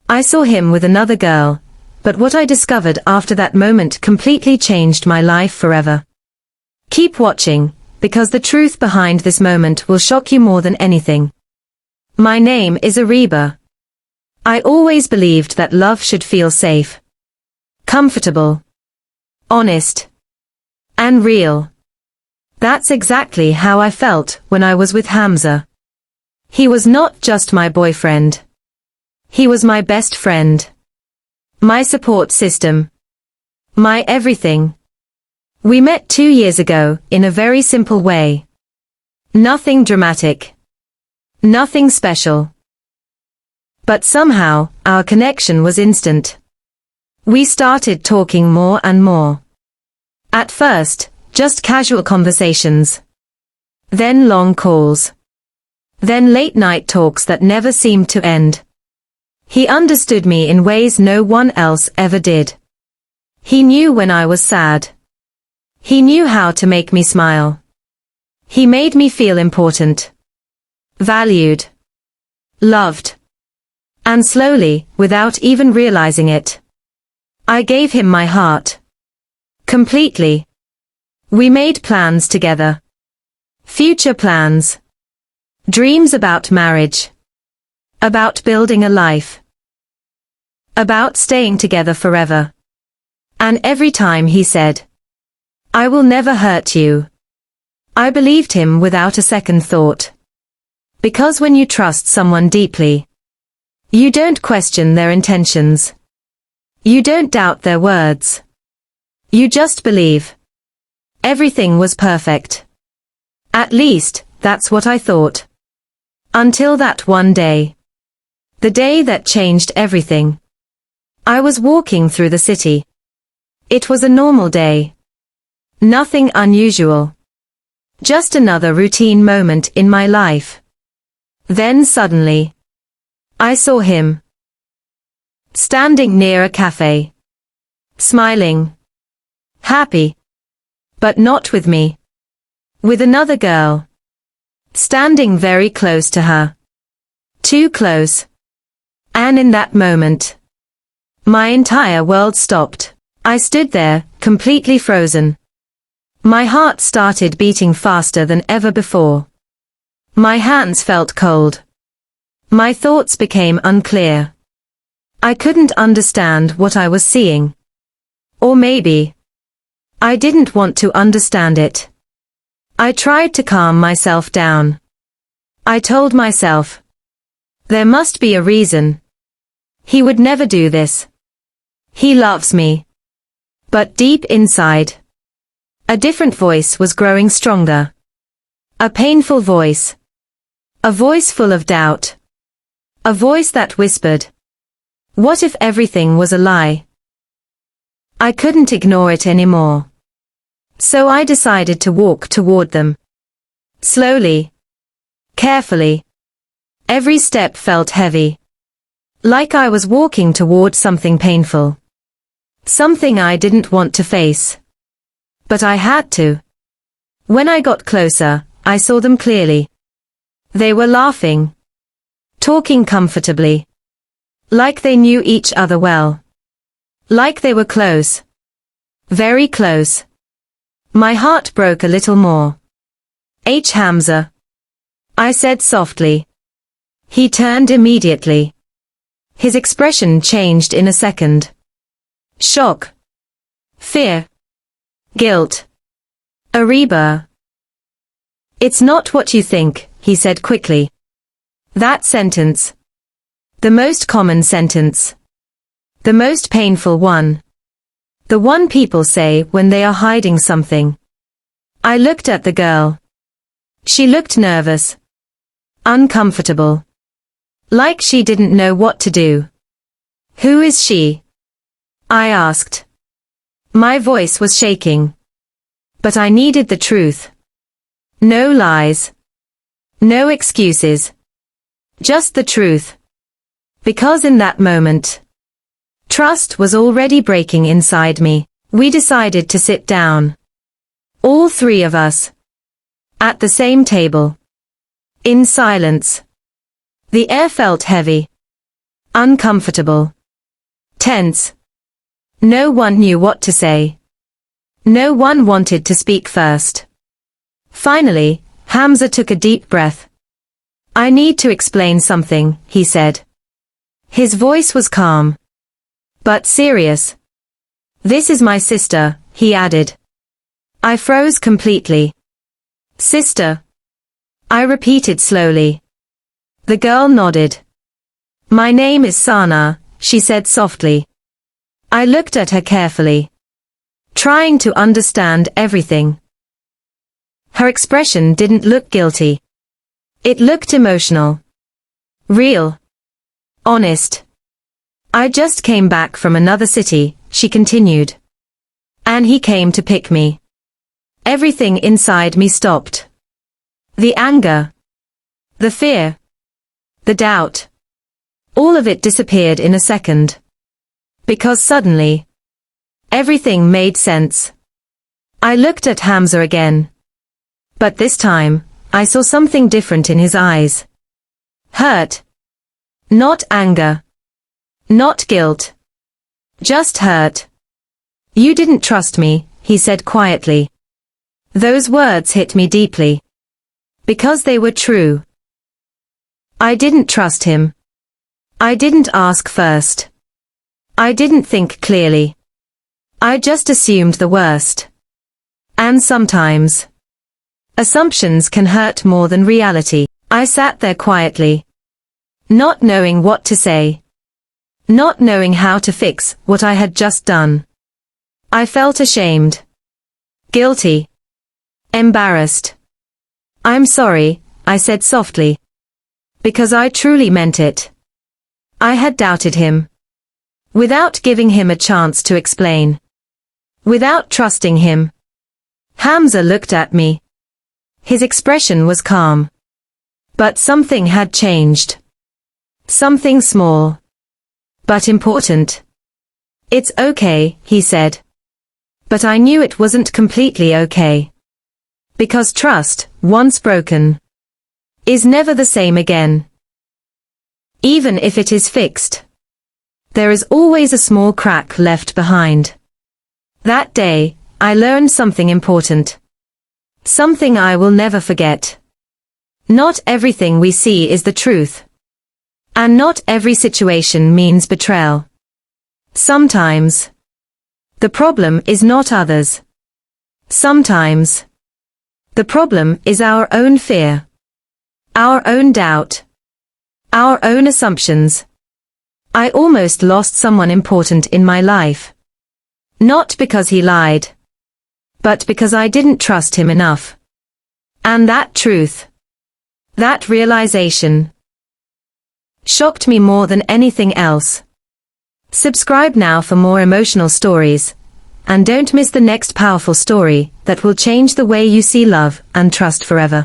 I saw him with another girl, but what I discovered after that moment completely changed my life forever. Keep watching, because the truth behind this moment will shock you more than anything. My name is Ariba. I always believed that love should feel safe, comfortable, honest, and real. That's exactly how I felt when I was with Hamza. He was not just my boyfriend. He was my best friend. My support system. My everything. We met 2 years ago, in a very simple way. Nothing dramatic. Nothing special. But somehow, our connection was instant. We started talking more and more. At first, just casual conversations. Then long calls. Then late night talks that never seemed to end. He understood me in ways no one else ever did. He knew when I was sad. He knew how to make me smile. He made me feel important, valued, loved. And slowly, without even realizing it, I gave him my heart. Completely. We made plans together. Future plans. Dreams about marriage. About building a life. About staying together forever. And every time he said, "I will never hurt you," I believed him without a second thought. Because when you trust someone deeply, you don't question their intentions. You don't doubt their words. You just believe. Everything was perfect. At least, that's what I thought. Until that one day. The day that changed everything. I was walking through the city. It was a normal day. Nothing unusual. Just another routine moment in my life. Then suddenly, I saw him. Standing near a cafe. Smiling. Happy. But not with me. With another girl. Standing very close to her. Too close. And in that moment, my entire world stopped. I stood there, completely frozen. My heart started beating faster than ever before. My hands felt cold. My thoughts became unclear. I couldn't understand what I was seeing. Or maybe, I didn't want to understand it. I tried to calm myself down. I told myself, there must be a reason. He would never do this. He loves me. But deep inside, a different voice was growing stronger. A painful voice. A voice full of doubt. A voice that whispered, what if everything was a lie? I couldn't ignore it anymore. So I decided to walk toward them. Slowly. Carefully. Every step felt heavy. Like I was walking toward something painful. Something I didn't want to face. But I had to. When I got closer, I saw them clearly. They were laughing. Talking comfortably. Like they knew each other well. Like they were close. Very close. My heart broke a little more. H. Hamza. I said softly. He turned immediately. His expression changed in a second. Shock. Fear. Guilt. Ariba. It's not what you think, he said quickly. That sentence. The most common sentence. The most painful one. The one people say when they are hiding something. I looked at the girl. She looked nervous. Uncomfortable. Like she didn't know what to do. Who is she? I asked. My voice was shaking. But I needed the truth. No lies. No excuses. Just the truth. Because in that moment, trust was already breaking inside me. We decided to sit down. All three of us. At the same table. In silence. The air felt heavy. Uncomfortable. Tense. No one knew what to say. No one wanted to speak first. Finally, Hamza took a deep breath. I need to explain something, he said. His voice was calm, but serious. This is my sister, he added. I froze completely. Sister? I repeated slowly. The girl nodded. My name is Sana, she said softly. I looked at her carefully, trying to understand everything. Her expression didn't look guilty. It looked emotional. Real. Honest. I just came back from another city, she continued. And he came to pick me. Everything inside me stopped. The anger. The fear. The doubt. All of it disappeared in a second. Because suddenly, everything made sense. I looked at Hamza again. But this time, I saw something different in his eyes. Hurt. Not anger. Not guilt. Just hurt. You didn't trust me, he said quietly. Those words hit me deeply. Because they were true. I didn't trust him. I didn't ask first. I didn't think clearly. I just assumed the worst. And sometimes, assumptions can hurt more than reality. I sat there quietly, not knowing what to say. Not knowing how to fix what I had just done. I felt ashamed. Guilty. Embarrassed. I'm sorry, I said softly. Because I truly meant it. I had doubted him. Without giving him a chance to explain. Without trusting him. Hamza looked at me. His expression was calm. But something had changed. Something small. But important. It's okay, he said. But I knew it wasn't completely okay. Because trust, once broken, is never the same again. Even if it is fixed, there is always a small crack left behind. That day, I learned something important. Something I will never forget. Not everything we see is the truth. And not every situation means betrayal. Sometimes, the problem is not others. Sometimes, the problem is our own fear. Our own doubt. Our own assumptions. I almost lost someone important in my life. Not because he lied. But because I didn't trust him enough. And that truth. That realization. Shocked me more than anything else. Subscribe now for more emotional stories. And don't miss the next powerful story that will change the way you see love and trust forever.